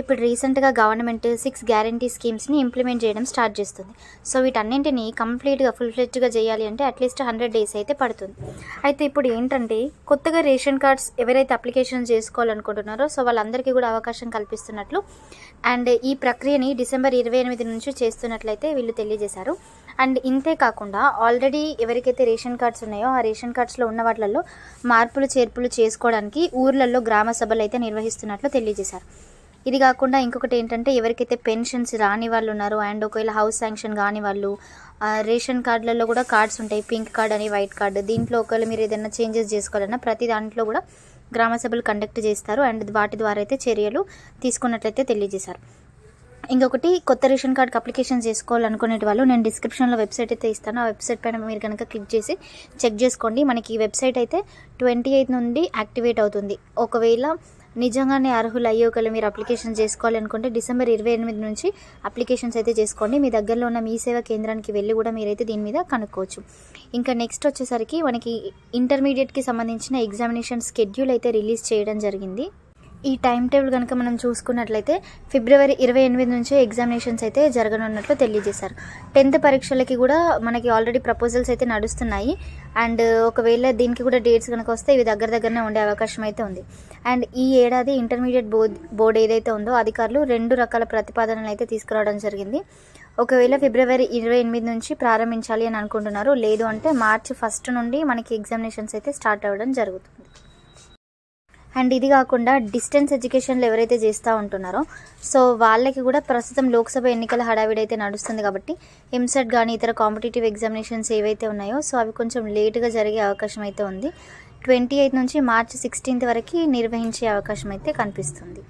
ఇప్పుడు రీసెంట్గా government 6 guarantee స్కీమ్స్ని implement చేయడం స్టార్ట్ చేస్తుంది. సో వీటన్నింటినీ కంప్లీట్గా ఫుల్ ఫ్లెడ్జ్గా చేయాలి అంటే అట్లీస్ట్ 100 days అయితే పడుతుంది. అయితే ఇప్పుడు ఏంటంటే కొత్తగా రేషన్ కార్డ్స్ ఎవరైతే అప్లికేషన్ చేసుకోవాలనుకుంటున్నారో సో వాళ్ళందరికీ కూడా అవకాశం కల్పిస్తున్నట్లు అండ్ ఈ ప్రక్రియని డిసెంబర్ 28 నుంచి చేస్తున్నట్లయితే వీళ్ళు తెలియజేశారు. అండ్ ఇంతే కాకుండా ఆల్రెడీ ఎవరికైతే రేషన్ కార్డ్స్ ఉన్నాయో ఆ రేషన్ కార్డ్స్లో ఉన్న వాటిల్లో మార్పులు చేర్పులు చేసుకోవడానికి ఊర్లలో గ్రామ సభలు అయితే నిర్వహిస్తున్నట్లు తెలియజేశారు. ఇది కాకుండా ఇంకొకటి ఏంటంటే ఎవరికైతే పెన్షన్స్ రాని వాళ్ళు ఉన్నారో అండ్ ఒకవేళ హౌస్ శాంక్షన్ కాని వాళ్ళు రేషన్ కార్డులలో కూడా కార్డ్స్ ఉంటాయి, పింక్ కార్డ్ అని వైట్ కార్డ్. దీంట్లో ఒకవేళ మీరు ఏదైనా చేంజెస్ చేసుకోవాలన్నా ప్రతి దాంట్లో కూడా గ్రామ సభలు కండక్ట్ చేస్తారు అండ్ వాటి ద్వారా అయితే చర్యలు తీసుకున్నట్లయితే తెలియజేశారు. ఇంకొకటి కొత్త రేషన్ కార్డ్కి అప్లికేషన్ చేసుకోవాలనుకునే వాళ్ళు నేను డిస్క్రిప్షన్లో వెబ్సైట్ అయితే ఇస్తాను. ఆ వెబ్సైట్ పైన మీరు కనుక క్లిక్ చేసి చెక్ చేసుకోండి. మనకి ఈ వెబ్సైట్ అయితే 28 నుండి యాక్టివేట్ అవుతుంది. ఒకవేళ నిజంగానే అర్హులు అయ్యే ఒకవేళ మీరు అప్లికేషన్ చేసుకోవాలనుకుంటే డిసెంబర్ 28 నుంచి అప్లికేషన్స్ అయితే చేసుకోండి. మీ దగ్గరలో ఉన్న మీ సేవా కేంద్రానికి వెళ్ళి కూడా మీరైతే దీని మీద కనుక్కోవచ్చు. ఇంకా నెక్స్ట్ వచ్చేసరికి మనకి ఇంటర్మీడియట్కి సంబంధించిన ఎగ్జామినేషన్ షెడ్యూల్ అయితే రిలీజ్ చేయడం జరిగింది. ఈ టైం టేబుల్ కనుక మనం చూసుకున్నట్లయితే ఫిబ్రవరి 28 నుంచే ఎగ్జామినేషన్స్ అయితే జరగనున్నట్లు తెలియజేశారు. 10th పరీక్షలకి కూడా మనకి ఆల్రెడీ ప్రపోజల్స్ అయితే నడుస్తున్నాయి అండ్ ఒకవేళ దీనికి కూడా డేట్స్ కనుక వస్తే ఇవి దగ్గరనే ఉండే అవకాశం అయితే ఉంది. అండ్ ఈ ఏడాది ఇంటర్మీడియట్ బోర్డు ఏదైతే ఉందో అధికారులు 2 రకాల ప్రతిపాదనలు అయితే తీసుకురావడం జరిగింది. ఒకవేళ ఫిబ్రవరి 28 నుంచి ప్రారంభించాలి అని అనుకుంటున్నారు, లేదు అంటే మార్చి 1 నుండి మనకి ఎగ్జామినేషన్స్ అయితే స్టార్ట్ అవ్వడం జరుగుతుంది. అండ్ ఇది కాకుండా డిస్టెన్స్ ఎడ్యుకేషన్లో ఎవరైతే చేస్తూ ఉంటున్నారో సో వాళ్ళకి కూడా ప్రస్తుతం లోక్సభ ఎన్నికల హడావిడి అయితే నడుస్తుంది కాబట్టి ఎంసెట్ కానీ ఇతర కాంపిటేటివ్ ఎగ్జామినేషన్స్ ఏవైతే ఉన్నాయో సో అవి కొంచెం లేట్గా జరిగే అవకాశం అయితే ఉంది. 28 నుంచి మార్చి 16 వరకు నిర్వహించే అవకాశం అయితే కనిపిస్తుంది.